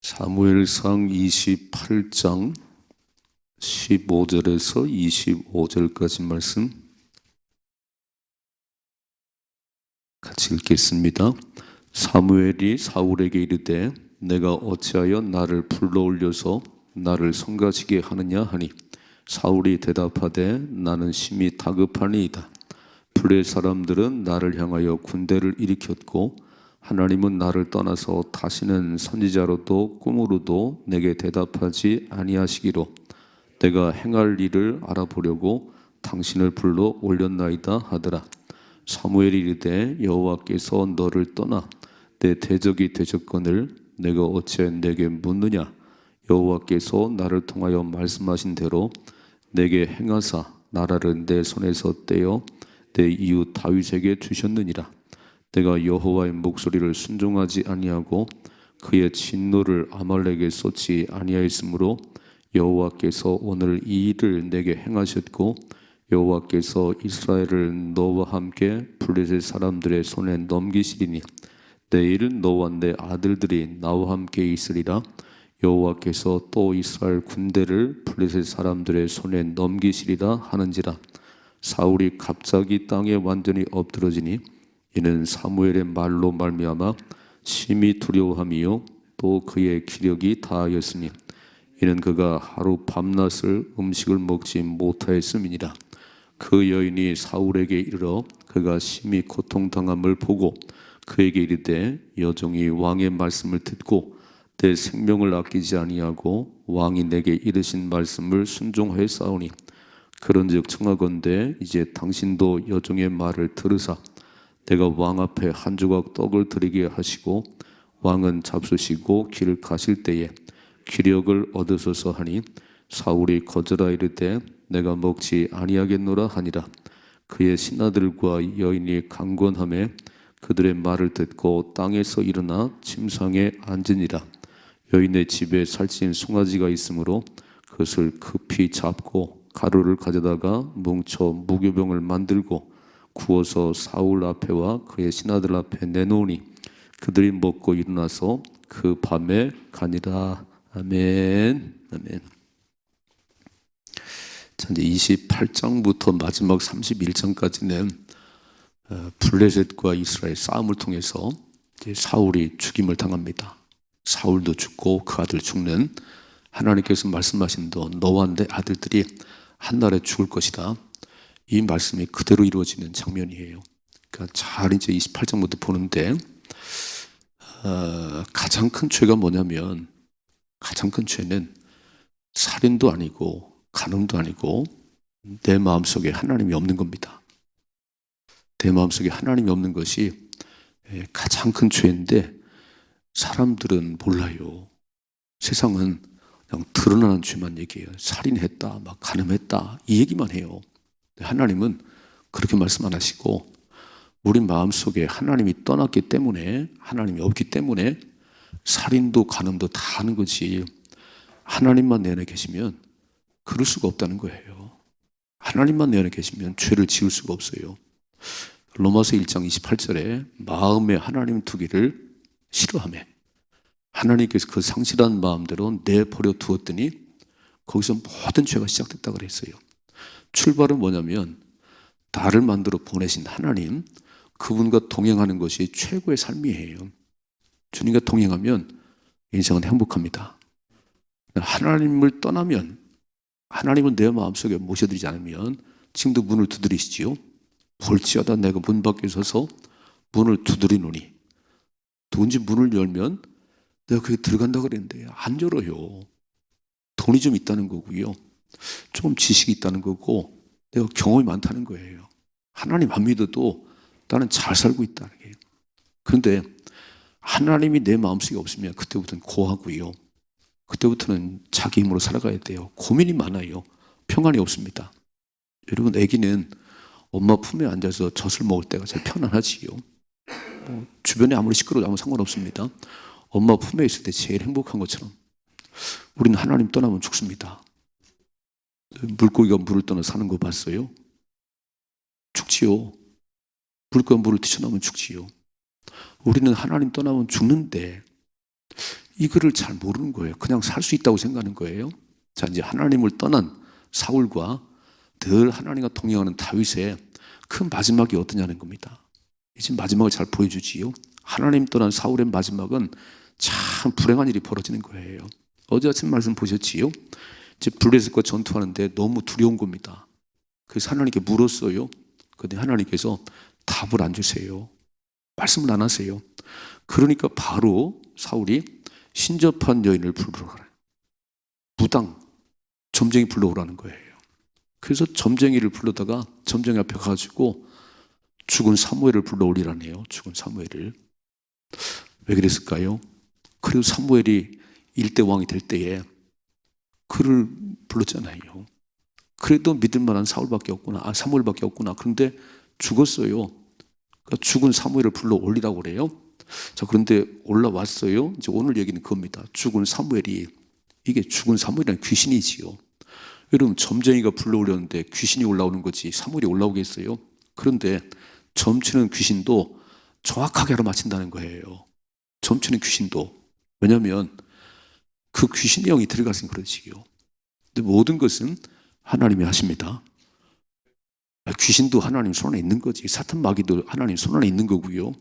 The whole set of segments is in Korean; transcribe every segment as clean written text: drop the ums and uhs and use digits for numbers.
사무엘상 28장 15절에서 25절까지 말씀 같이 읽겠습니다. 사무엘이 사울에게 이르되 내가 어찌하여 나를 불러올려서 나를 성가시게 하느냐 하니 사울이 대답하되 나는 심히 다급하니이다. 블레 사람들은 나를 향하여 군대를 일으켰고 하나님은 나를 떠나서 다시는 선지자로도 꿈으로도 내게 대답하지 아니하시기로 내가 행할 일을 알아보려고 당신을 불러 올렸나이다 하더라. 사무엘이 이르되 여호와께서 너를 떠나 내 대적이 되셨거늘 내가 어찌 내게 묻느냐. 여호와께서 나를 통하여 말씀하신 대로 내게 행하사 나라를 내 손에서 떼어 내 이웃 다윗에게 주셨느니라. 내가 여호와의 목소리를 순종하지 아니하고 그의 진노를 아말렉에 쏟지 아니하였으므로 여호와께서 오늘 이 일을 내게 행하셨고 여호와께서 이스라엘을 너와 함께 블레셋 사람들의 손에 넘기시리니 내일 너와 내 아들들이 나와 함께 있으리라. 여호와께서 또 이스라엘 군대를 블레셋 사람들의 손에 넘기시리라 하는지라. 사울이 갑자기 땅에 완전히 엎드러지니 이는 사무엘의 말로 말미암아 심히 두려워함이요 또 그의 기력이 다하였으니 이는 그가 하루 밤낮을 음식을 먹지 못하였음이니라. 그 여인이 사울에게 이르러 그가 심히 고통당함을 보고 그에게 이르되 여종이 왕의 말씀을 듣고 내 생명을 아끼지 아니하고 왕이 내게 이르신 말씀을 순종하였사오니 그런즉 청하건대 이제 당신도 여종의 말을 들으사 내가 왕 앞에 한 조각 떡을 드리게 하시고 왕은 잡수시고 길을 가실 때에 기력을 얻으소서 하니 사울이 거절하 이르되 내가 먹지 아니하겠노라 하니라. 그의 신하들과 여인이 강권하매 그들의 말을 듣고 땅에서 일어나 침상에 앉으니라. 여인의 집에 살찐 송아지가 있으므로 그것을 급히 잡고 가루를 가져다가 뭉쳐 무교병을 만들고 구워서 사울 앞에와 그의 신하들 앞에 내놓으니 그들이 먹고 일어나서 그 밤에 가니라. 아멘. 아멘. 자, 이제 28장부터 마지막 31장까지는 블레셋과 이스라엘 싸움을 통해서 이제 사울이 죽임을 당합니다. 사울도 죽고 그 아들 죽는, 하나님께서 말씀하신 너와 내 아들들이 한날에 죽을 것이다. 이 말씀이 그대로 이루어지는 장면이에요. 그러니까 잘 이제 28장부터 보는데 가장 큰 죄가 뭐냐면, 가장 큰 죄는 살인도 아니고 간음도 아니고 내 마음속에 하나님이 없는 겁니다. 내 마음속에 하나님이 없는 것이 가장 큰 죄인데 사람들은 몰라요. 세상은 그냥 드러나는 죄만 얘기해요. 살인했다, 막 간음했다 이 얘기만 해요. 하나님은 그렇게 말씀 안 하시고 우리 마음속에 하나님이 떠났기 때문에, 하나님이 없기 때문에 살인도 간음도 다 하는 거지, 하나님만 내 안에 계시면 그럴 수가 없다는 거예요. 하나님만 내 안에 계시면 죄를 지을 수가 없어요. 로마서 1장 28절에 마음에 하나님 두기를 싫어하며 하나님께서 그 상실한 마음대로 내버려 두었더니 거기서 모든 죄가 시작됐다고 그랬어요. 출발은 뭐냐면 나를 만들어 보내신 하나님, 그분과 동행하는 것이 최고의 삶이에요. 주님과 동행하면 인생은 행복합니다. 하나님을 떠나면, 하나님을 내 마음속에 모셔드리지 않으면 지금도 문을 두드리시지요. 볼지어다 내가 문 밖에 서서 문을 두드리노니, 누군지 문을 열면 내가 거기 들어간다고 그랬는데 안 열어요. 돈이 좀 있다는 거고요, 조금 지식이 있다는 거고 내가 경험이 많다는 거예요. 하나님 안 믿어도 나는 잘 살고 있다는 거예요. 그런데 하나님이 내 마음속에 없으면 그때부터는 고하고요, 그때부터는 자기 힘으로 살아가야 돼요. 고민이 많아요. 평안이 없습니다. 여러분, 아기는 엄마 품에 앉아서 젖을 먹을 때가 제일 편안하지요. 주변에 아무리 시끄러워도 아무 상관없습니다. 엄마 품에 있을 때 제일 행복한 것처럼 우리는 하나님 떠나면 죽습니다. 물고기가 물을 떠나 사는 거 봤어요? 죽지요. 물고기가 물을 뛰쳐나오면 죽지요. 우리는 하나님 떠나면 죽는데 이거를 잘 모르는 거예요. 그냥 살 수 있다고 생각하는 거예요. 자, 이제 하나님을 떠난 사울과 늘 하나님과 동행하는 다윗의 그 마지막이 어떠냐는 겁니다. 이제 마지막을 잘 보여주지요. 하나님 떠난 사울의 마지막은 참 불행한 일이 벌어지는 거예요. 어제 아침 말씀 보셨지요? 이제 블레셋과 전투하는데 너무 두려운 겁니다. 그래서 하나님께 물었어요. 그런데 하나님께서 답을 안 주세요. 말씀을 안 하세요. 그러니까 바로 사울이 신접한 여인을 불러오라. 무당, 점쟁이 불러오라는 거예요. 그래서 점쟁이를 불러다가 점쟁이 앞에 가가지고 죽은 사무엘을 불러올리라네요. 죽은 사무엘을. 왜 그랬을까요? 그리고 사무엘이 일대 왕이 될 때에 그를 불렀잖아요. 그래도 믿을 만한 사울밖에 없구나. 사무엘밖에 없구나. 그런데 죽었어요. 그러니까 죽은 사무엘을 불러올리라고 그래요. 자, 그런데 올라왔어요. 이제 오늘 얘기는 그겁니다. 죽은 사무엘이, 이게 죽은 사무엘이란 귀신이지요. 여러분, 점쟁이가 불러올렸는데 귀신이 올라오는 거지 사무엘이 올라오겠어요? 그런데 점치는 귀신도 정확하게 알아맞힌다는 거예요. 점치는 귀신도. 왜냐하면 그 귀신의 영이 들어갔으니 그러지요. 근데 모든 것은 하나님이 하십니다. 귀신도 하나님 손 안에 있는 거지. 사탄 마귀도 하나님 손 안에 있는 거고요.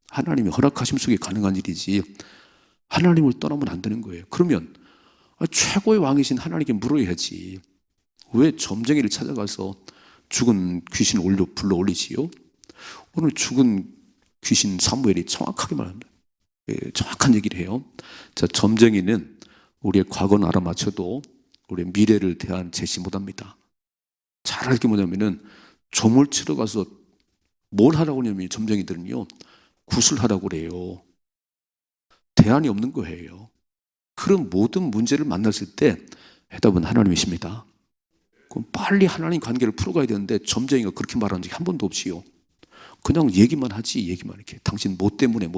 하나님이 허락하심 속에 가능한 일이지 하나님을 떠나면 안 되는 거예요. 그러면 최고의 왕이신 하나님께 물어야지. 왜 점쟁이를 찾아가서 죽은 귀신을 불러 올리지요? 오늘 죽은 귀신 사무엘이 정확하게 말합니다. 정확한 얘기를 해요. 자, 점쟁이는 우리의 과거는 알아맞혀도 우리의 미래를 대한 제시 못합니다. 잘 알게 뭐냐면은 점을 치러 가서 뭘 하라고 하냐면 점쟁이들은요, 구슬하라고 그래요. 대안이 없는 거예요. 그런 모든 문제를 만났을 때 해답은 하나님이십니다. 그럼 빨리 하나님 관계를 풀어가야 되는데 점쟁이가 그렇게 말한 적이 한 번도 없지요. 그냥 얘기만 하지, 얘기만 이렇게. 당신 뭐 때문에.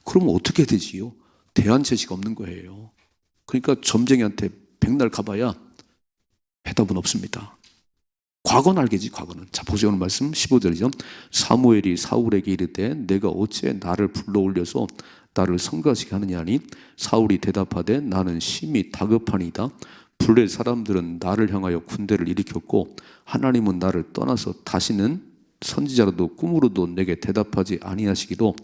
그러면 어떻게 되지요? 대안 제시가 없는 거예요. 그러니까 점쟁이한테 백날 가봐야 해답은 없습니다. 과거는 알겠지, 과거는. 자, 보세요. 오늘 말씀 15절이죠. 사무엘이 사울에게 이르되 내가 어찌 나를 불러올려서 나를 성가시게 하느냐 하니 사울이 대답하되 나는 심히 다급하니이다. 블레 사람들은 나를 향하여 군대를 일으켰고 하나님은 나를 떠나서 다시는 선지자로도 꿈으로도 내게 대답하지 아니하시기로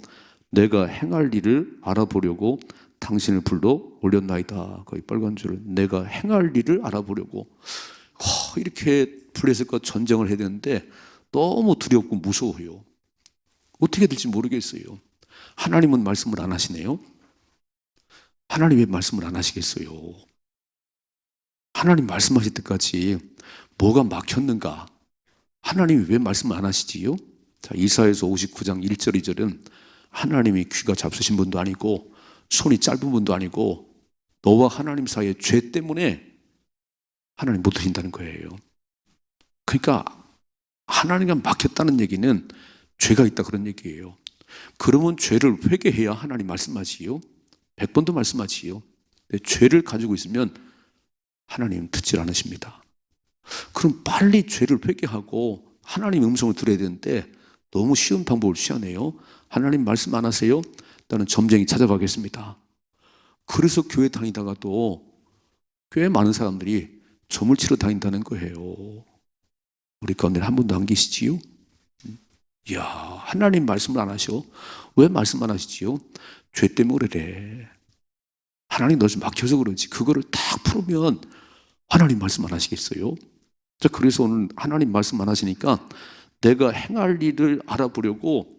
내가 행할 일을 알아보려고 당신을 불러 올렸나이다. 거의 빨간 줄을 내가 행할 일을 알아보려고. 이렇게 블레셋과 전쟁을 해야 되는데 너무 두렵고 무서워요. 어떻게 될지 모르겠어요. 하나님은 말씀을 안 하시네요. 하나님 왜 말씀을 안 하시겠어요? 하나님 말씀하실 때까지 뭐가 막혔는가? 하나님이 왜 말씀을 안 하시지요? 자, 이사야서 59장 1절 2절은 하나님이 귀가 잡수신 분도 아니고 손이 짧은 분도 아니고 너와 하나님 사이의 죄 때문에 하나님 못 하신다는 거예요. 그러니까 하나님과 막혔다는 얘기는 죄가 있다 그런 얘기예요. 그러면 죄를 회개해야 하나님 말씀하지요. 100번도 말씀하지요. 근데 죄를 가지고 있으면 하나님은 듣질 않으십니다. 그럼 빨리 죄를 회개하고 하나님 음성을 들어야 되는데 너무 쉬운 방법을 취하네요. 하나님 말씀 안 하세요? 나는 점쟁이 찾아가겠습니다. 그래서 교회 다니다가도 꽤 많은 사람들이 점을 치러 다닌다는 거예요. 우리 가운데 한 분도 안 계시지요? 이야, 하나님 말씀을 안 하셔. 왜 말씀 안 하시지요? 죄 때문에 그래. 하나님 너 좀 막혀서 그러지. 그거를 딱 풀으면 하나님 말씀 안 하시겠어요? 자, 그래서 오늘 하나님 말씀 안 하시니까 내가 행할 일을 알아보려고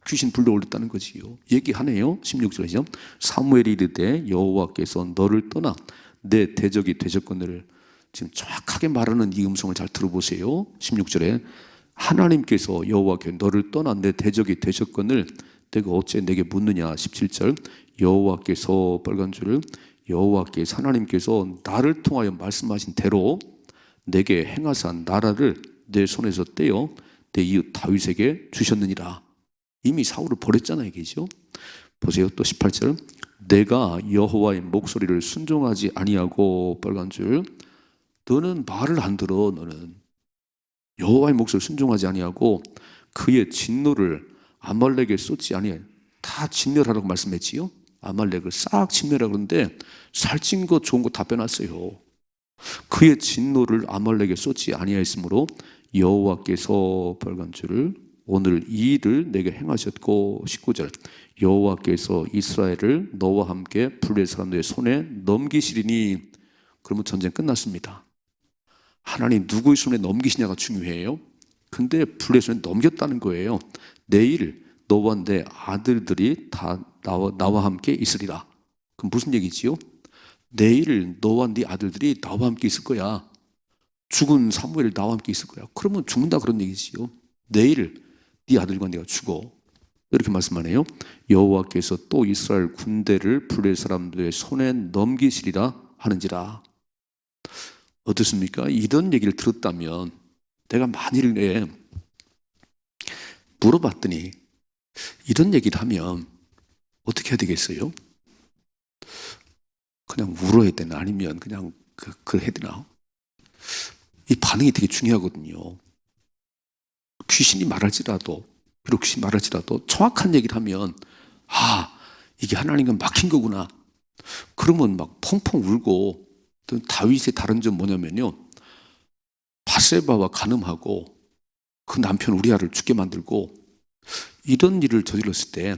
귀신 불러올렸다는 거지요. 얘기하네요. 16절이죠. 사무엘이 이르되 여호와께서 너를 떠나 내 대적이 되셨거늘. 지금 정확하게 말하는 이 음성을 잘 들어보세요. 16절에 하나님께서 여호와께 너를 떠나 내 대적이 되셨거늘 내가 어째 내게 묻느냐. 17절 여호와께서 빨간 줄을 여호와께서 하나님께서 나를 통하여 말씀하신 대로 내게 행하사 나라를 내 손에서 떼어 내 이웃 다윗에게 주셨느니라. 이미 사울을 버렸잖아요, 이게죠. 보세요. 또 18절 내가 여호와의 목소리를 순종하지 아니하고 빨간 줄 너는 말을 안 들어. 너는 여호와의 목소리를 순종하지 아니하고 그의 진노를 아말렉에 쏟지 아니해. 다 진멸하라고 말씀했지요. 아말렉을 싹 침내라 그러는데 살찐 거 좋은 거 다 빼놨어요. 그의 진노를 아말렉에 쏟지 아니하였으므로 여호와께서 벌간주를 오늘 이 일을 내게 행하셨고 19절 여호와께서 이스라엘을 너와 함께 블레 사람들의 손에 넘기시리니. 그러면 전쟁 끝났습니다. 하나님 누구의 손에 넘기시냐가 중요해요. 근데 블레 손에 넘겼다는 거예요. 내일 너와 내 아들들이 다 나와 함께 있으리라. 그럼 무슨 얘기지요? 내일 너와 네 아들들이 나와 함께 있을 거야. 죽은 사무엘 나와 함께 있을 거야. 그러면 죽는다 그런 얘기지요. 내일 네 아들과 네가 죽어. 이렇게 말씀하네요. 여호와께서 또 이스라엘 군대를 블레 사람들의 손에 넘기시리라 하는지라. 어떻습니까? 이런 얘기를 들었다면 내가 만일에 물어봤더니 이런 얘기를 하면 어떻게 해야 되겠어요? 그냥 울어야 되나 아니면 그냥 그 해야 되나? 이 반응이 되게 중요하거든요. 귀신이 말할지라도, 비록 귀신이 말할지라도 정확한 얘기를 하면 이게 하나님과 막힌 거구나. 그러면 막 펑펑 울고. 다윗의 다른 점 뭐냐면요, 바세바와 간음하고 그 남편 우리아를 죽게 만들고 이런 일을 저질렀을 때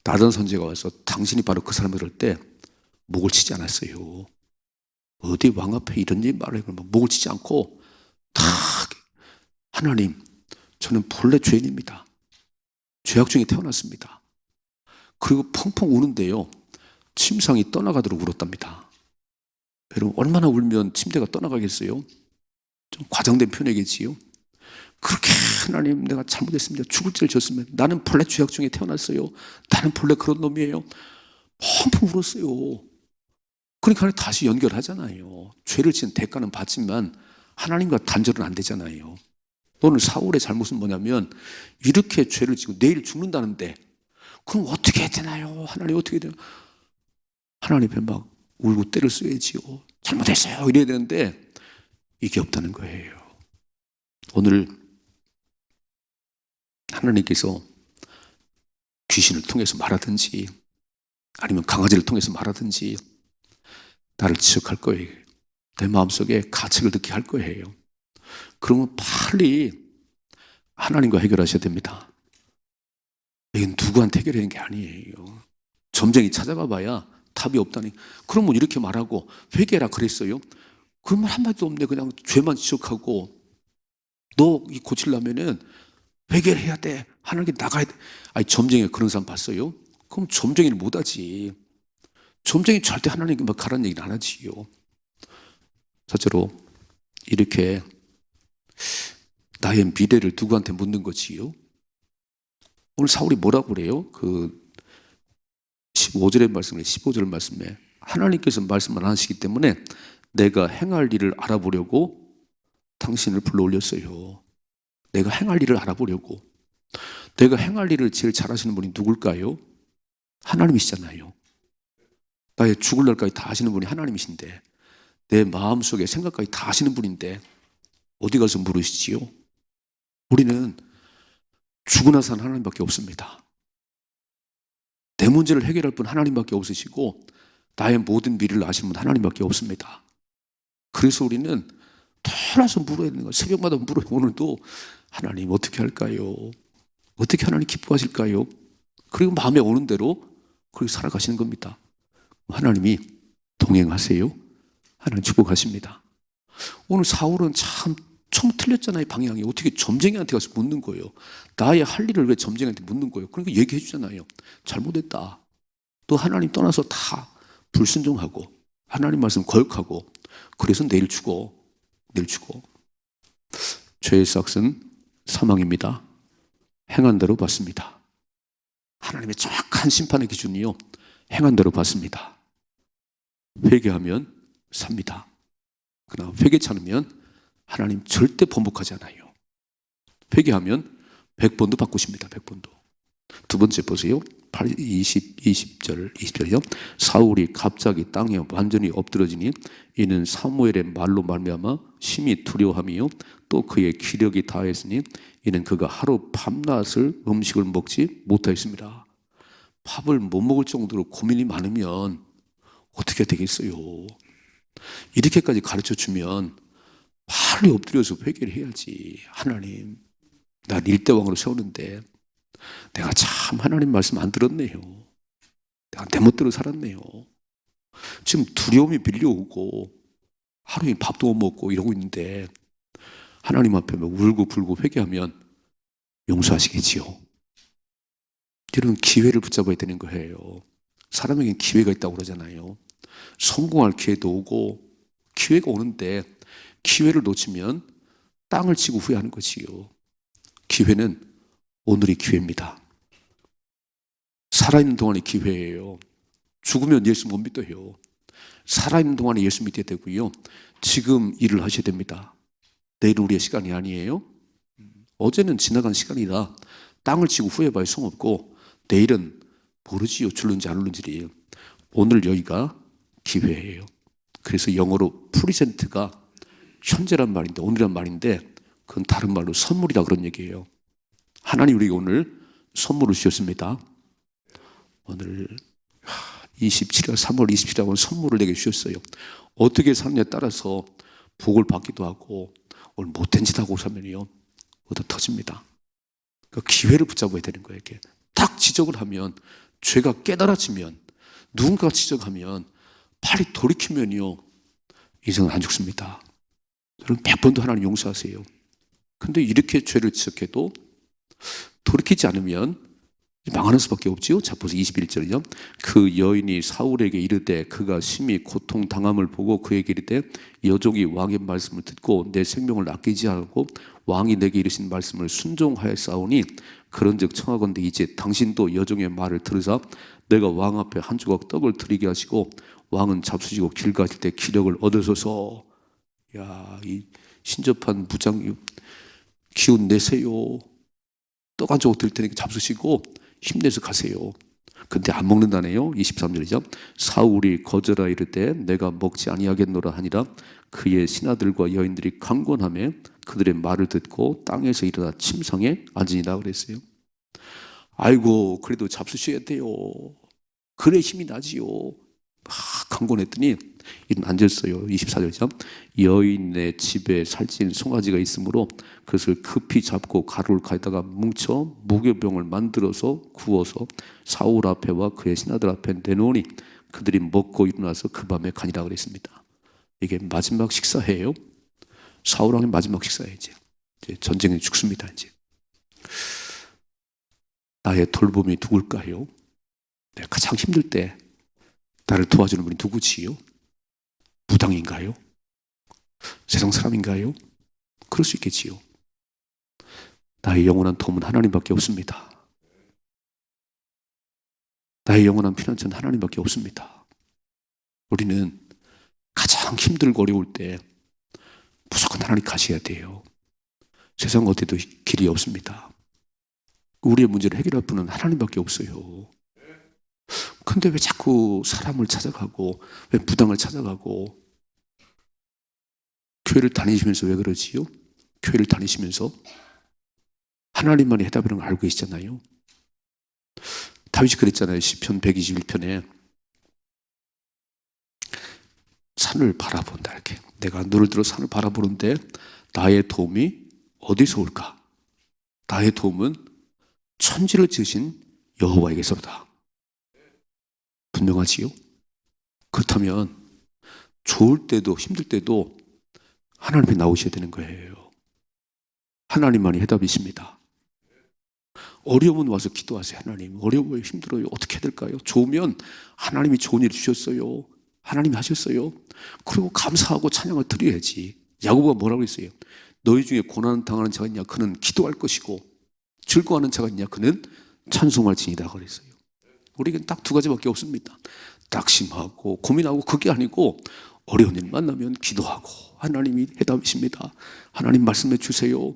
나단 선지자가 와서 당신이 바로 그 사람을 그럴 때 목을 치지 않았어요. 어디 왕 앞에 이런 얘기 말해 그러면 목을 치지 않고 다 하나님, 저는 본래 죄인입니다. 죄악 중에 태어났습니다. 그리고 펑펑 우는데요, 침상이 떠나가도록 울었답니다. 여러분 얼마나 울면 침대가 떠나가겠어요? 좀 과장된 표현이겠지요. 그렇게 하나님 내가 잘못했습니다. 죽을 죄를 졌으면 나는 본래 죄악 중에 태어났어요. 나는 본래 그런 놈이에요. 펑펑 울었어요. 그러니까 다시 연결하잖아요. 죄를 지은 대가는 받지만 하나님과 단절은 안 되잖아요. 오늘 사울의 잘못은 뭐냐면 이렇게 죄를 지고 내일 죽는다는데 그럼 어떻게 해야 되나요? 하나님 어떻게 해야 되나요? 하나님 앞에 막 울고 때를 써야지요. 잘못했어요 이래야 되는데 이게 없다는 거예요. 오늘 하나님께서 귀신을 통해서 말하든지 아니면 강아지를 통해서 말하든지 나를 지적할 거예요. 내 마음속에 가책을 듣게 할 거예요. 그러면 빨리 하나님과 해결하셔야 됩니다. 이건 누구한테 해결하는 게 아니에요. 점쟁이 찾아가 봐야 답이 없다니. 그러면 이렇게 말하고 회개라 그랬어요. 그러면 한마디도 없네. 그냥 죄만 지적하고 너 이 고치려면은 회개를 해야 돼. 하나님께 나가야 돼. 아니 점쟁이가 그런 사람 봤어요? 그럼 점쟁이를 못하지. 점쟁이 절대 하나님께 막 가라는 얘기는 안 하지요. 첫째로 이렇게 나의 미래를 누구한테 묻는 거지요? 오늘 사울이 뭐라고 그래요? 그 15절의 말씀에 15절 말씀에 하나님께서 말씀을 안 하시기 때문에 내가 행할 일을 알아보려고 당신을 불러올렸어요. 내가 행할 일을 알아보려고. 내가 행할 일을 제일 잘하시는 분이 누굴까요? 하나님이시잖아요. 나의 죽을 날까지 다 아시는 분이 하나님이신데 내 마음속에 생각까지 다 아시는 분인데 어디 가서 물으시지요? 우리는 죽고 나서 하나님밖에 없습니다. 내 문제를 해결할 분 하나님밖에 없으시고 나의 모든 미래를 아시는 분 하나님밖에 없습니다. 그래서 우리는 돌아서 물어야 되는 거예요. 새벽마다 물어요. 오늘도 하나님 어떻게 할까요? 어떻게 하나님 기뻐하실까요? 그리고 마음에 오는 대로 그렇게 살아가시는 겁니다. 하나님이 동행하세요. 하나님 축복하십니다. 오늘 사울은 참 틀렸잖아요. 방향이. 어떻게 점쟁이한테 가서 묻는 거예요. 나의 할 일을 왜 점쟁이한테 묻는 거예요. 그러니까 얘기해 주잖아요. 잘못했다. 또 하나님 떠나서 다 불순종하고 하나님 말씀 거역하고 그래서 내일 죽어. 내일 죽어. 죄의 삭은 사망입니다. 행한 대로 받습니다. 하나님의 정확한 심판의 기준이요, 행한 대로 받습니다. 회개하면 삽니다. 그러나 회개치 않으면 하나님 절대 번복하지 않아요. 회개하면 100번도 바꾸십니다. 100번도. 두 번째 보세요. 20절이요. 사울이 갑자기 땅에 완전히 엎드러지니 이는 사무엘의 말로 말미암아 심히 두려워함이요 또 그의 기력이 다했으니 이는 그가 하루 밤낮을 음식을 먹지 못하였습니다. 밥을 못 먹을 정도로 고민이 많으면 어떻게 되겠어요? 이렇게까지 가르쳐 주면 빨리 엎드려서 회개를 해야지. 하나님, 난 일대왕으로 세우는데 내가 참 하나님 말씀 안 들었네요. 내가 내 멋대로 살았네요. 지금 두려움이 밀려오고 하루에 밥도 못 먹고 이러고 있는데 하나님 앞에 울고 불고 회개하면 용서하시겠지요. 여러분, 기회를 붙잡아야 되는 거예요. 사람에겐 기회가 있다고 그러잖아요. 성공할 기회도 오고 기회가 오는데 기회를 놓치면 땅을 치고 후회하는 거지요. 기회는 오늘이 기회입니다. 살아있는 동안이 기회예요. 죽으면 예수 못 믿어요. 살아있는 동안에 예수 믿어야 되고요. 지금 일을 하셔야 됩니다. 내일은 우리의 시간이 아니에요. 어제는 지나간 시간이라 땅을 치고 후회해봐야 소용없고 내일은 모르지요. 줄는지 안 줄는지. 오늘 여기가 기회예요. 그래서 영어로 프리젠트가 현재란 말인데, 오늘이란 말인데 그건 다른 말로 선물이다 그런 얘기예요. 하나님 우리에게 오늘 선물을 주셨습니다. 오늘 27일, 3월 27일하고는 선물을 내게 주셨어요. 어떻게 사느냐에 따라서 복을 받기도 하고 오늘 못된 짓 하고 살면요 얻어 터집니다. 그 기회를 붙잡아야 되는 거예요. 이렇게 딱 지적을 하면, 죄가 깨달아지면, 누군가가 지적하면 빨리 돌이키면요 인생은 안 죽습니다. 여러분 100번도 하나님 용서하세요. 근데 이렇게 죄를 지적해도 돌이키지 않으면 망하는 수밖에 없지요. 자, 보세요. 21절이요. 그 여인이 사울에게 이르되 그가 심히 고통당함을 보고 그에게 이르되 여종이 왕의 말씀을 듣고 내 생명을 아끼지 않고 왕이 내게 이르신 말씀을 순종하였사오니 그런즉 청하건대 이제 당신도 여종의 말을 들으사 내가 왕 앞에 한 조각 떡을 드리게 하시고 왕은 잡수시고 길 가실 때 기력을 얻으소서. 야, 이 신접한 무장 기운 내세요. 떡 한 조각 드릴 테니까 잡수시고 힘내서 가세요. 근데 안 먹는다네요. 23절이죠. 사울이 거절하 이르되 내가 먹지 아니하겠노라 하니라. 그의 신하들과 여인들이 강권하며 그들의 말을 듣고 땅에서 일어나 침상에 앉으니라 그랬어요. 아이고 그래도 잡수셔야 돼요. 그래 힘이 나지요. 막 강권했더니 이런 앉았어요. 24절이죠. 여인의 집에 살찐 송아지가 있으므로 그것을 급히 잡고 가루를 가져다가 뭉쳐 무교병을 만들어서 구워서 사울 앞에와 그의 신하들 앞에 내놓으니 그들이 먹고 일어나서 그 밤에 가니라 그랬습니다. 이게 마지막 식사예요. 사울 왕의 마지막 식사예요. 이제 전쟁에 죽습니다. 이제 나의 돌봄이 누굴까요? 내가 가장 힘들 때 나를 도와주는 분이 누구지요? 무당인가요? 세상 사람인가요? 그럴 수 있겠지요. 나의 영원한 도움은 하나님밖에 없습니다. 나의 영원한 피난처는 하나님밖에 없습니다. 우리는 가장 힘들고 어려울 때 무조건 하나님 가셔야 돼요. 세상 어디도 길이 없습니다. 우리의 문제를 해결할 분은 하나님밖에 없어요. 근데 왜 자꾸 사람을 찾아가고 왜 무당을 찾아가고 교회를 다니시면서 왜 그러지요? 교회를 다니시면서 하나님만이 해답이라는 걸 알고 계시잖아요. 다윗이 그랬잖아요. 시편 121편에 산을 바라본다 이렇게. 내가 눈을 들어 산을 바라보는데 나의 도움이 어디서 올까? 나의 도움은 천지를 지으신 여호와에게서다. 분명하지요? 그렇다면 좋을 때도 힘들 때도 하나님이 나오셔야 되는 거예요. 하나님만이 해답이십니다. 어려우면 와서 기도하세요. 하나님 어려워요, 힘들어요, 어떻게 해야 될까요? 좋으면 하나님이 좋은 일 주셨어요. 하나님이 하셨어요. 그리고 감사하고 찬양을 드려야지. 야고보가 뭐라고 했어요? 너희 중에 고난 당하는 자가 있냐? 그는 기도할 것이고 즐거워하는 자가 있냐? 그는 찬송할지니라 그랬어요. 우리에겐 딱 두 가지밖에 없습니다. 낙심하고 고민하고 그게 아니고 어려운 일 만나면 기도하고 하나님이 해답이십니다. 하나님 말씀해 주세요.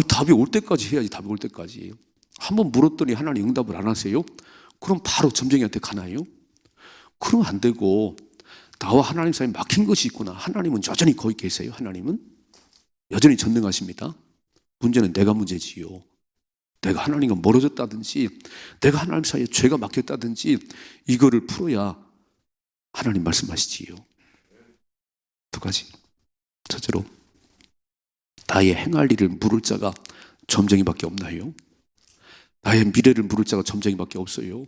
답이 올 때까지 해야지. 답이 올 때까지. 한번 물었더니 하나님 응답을 안 하세요? 그럼 바로 점쟁이한테 가나요? 그러면 안 되고 나와 하나님 사이에 막힌 것이 있구나. 하나님은 여전히 거기 계세요. 하나님은 여전히 전능하십니다. 문제는 내가 문제지요. 내가 하나님과 멀어졌다든지 내가 하나님 사이에 죄가 막혔다든지 이거를 풀어야 하나님 말씀하시지요. 두 가지. 첫째로 나의 행할 일을 물을 자가 점쟁이밖에 없나요? 나의 미래를 물을 자가 점쟁이밖에 없어요.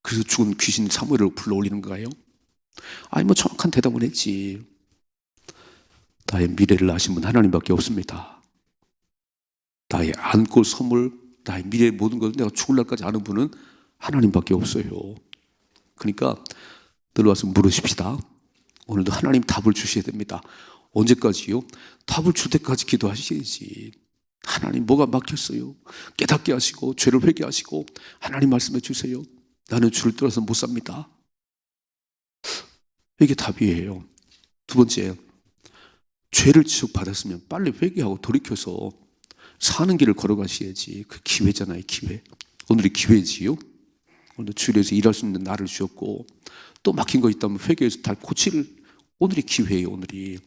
그래서 죽은 귀신 사무엘을 불러올리는가요? 아니 뭐 정확한 대답은 했지. 나의 미래를 아신 분 하나님밖에 없습니다. 나의 안고 선물, 나의 미래의 모든 것을 내가 죽을 날까지 아는 분은 하나님밖에 없어요. 그러니까 들어와서 물으십시다. 오늘도 하나님 답을 주셔야 됩니다. 언제까지요? 답을 줄 때까지 기도하셔야지. 하나님 뭐가 막혔어요? 깨닫게 하시고 죄를 회개하시고 하나님 말씀해 주세요. 나는 주를 떠나서 못 삽니다. 이게 답이에요. 두 번째, 죄를 지속받았으면 빨리 회개하고 돌이켜서 사는 길을 걸어가셔야지. 그 기회잖아요, 기회. 오늘이 기회지요. 오늘 주일에서 일할 수 있는 날을 주셨고 또 막힌 거 있다면 회개해서 다 고칠 오늘이 기회예요, 오늘이.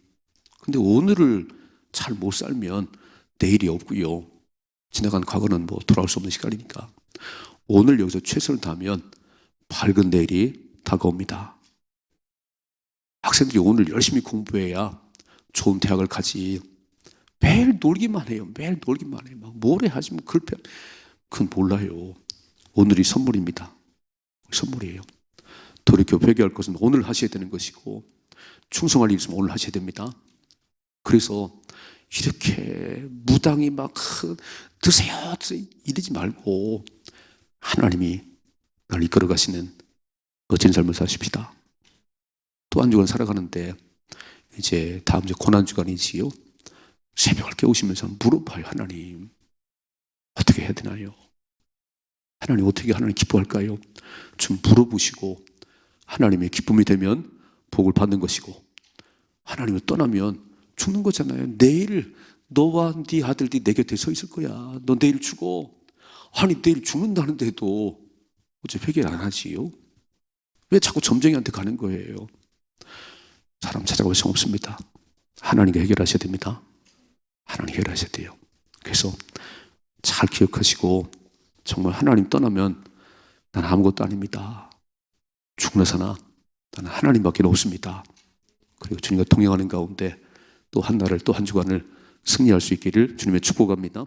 근데 오늘을 잘 못 살면 내일이 없고요. 지나간 과거는 뭐 돌아올 수 없는 시간이니까 오늘 여기서 최선을 다하면 밝은 내일이 다가옵니다. 학생들이 오늘 열심히 공부해야 좋은 대학을 가지. 매일 놀기만 해요. 매일 놀기만 해요. 막 모래 하시면 글패. 그건 몰라요. 오늘이 선물입니다. 선물이에요. 돌이켜 회개할 것은 오늘 하셔야 되는 것이고 충성할 일 있으면 오늘 하셔야 됩니다. 그래서 이렇게 무당이 막 드세요 이러지 말고 하나님이 날 이끌어 가시는 멋진 삶을 사십시다. 또 한 주간 살아가는데 이제 다음 주 고난주간이지요. 새벽을 깨우시면서 물어봐요. 하나님 어떻게 해야 되나요? 하나님 어떻게 하나님 기뻐할까요? 좀 물어보시고 하나님의 기쁨이 되면 복을 받는 것이고 하나님을 떠나면 죽는 거잖아요. 내일 너와 네 아들들이 내 곁에 서 있을 거야. 너 내일 죽어. 아니 내일 죽는다는데도 어째 회개를 안 하지요? 왜 자꾸 점쟁이한테 가는 거예요? 사람 찾아볼 수 없습니다. 하나님께 해결하셔야 됩니다. 하나님 해결하셔야 돼요. 그래서 잘 기억하시고 정말 하나님 떠나면 난 아무것도 아닙니다. 죽나 사나 나는 하나님밖에 없습니다. 그리고 주님과 동행하는 가운데 또 한 날을 또 한 주간을 승리할 수 있기를 주님의 축복합니다.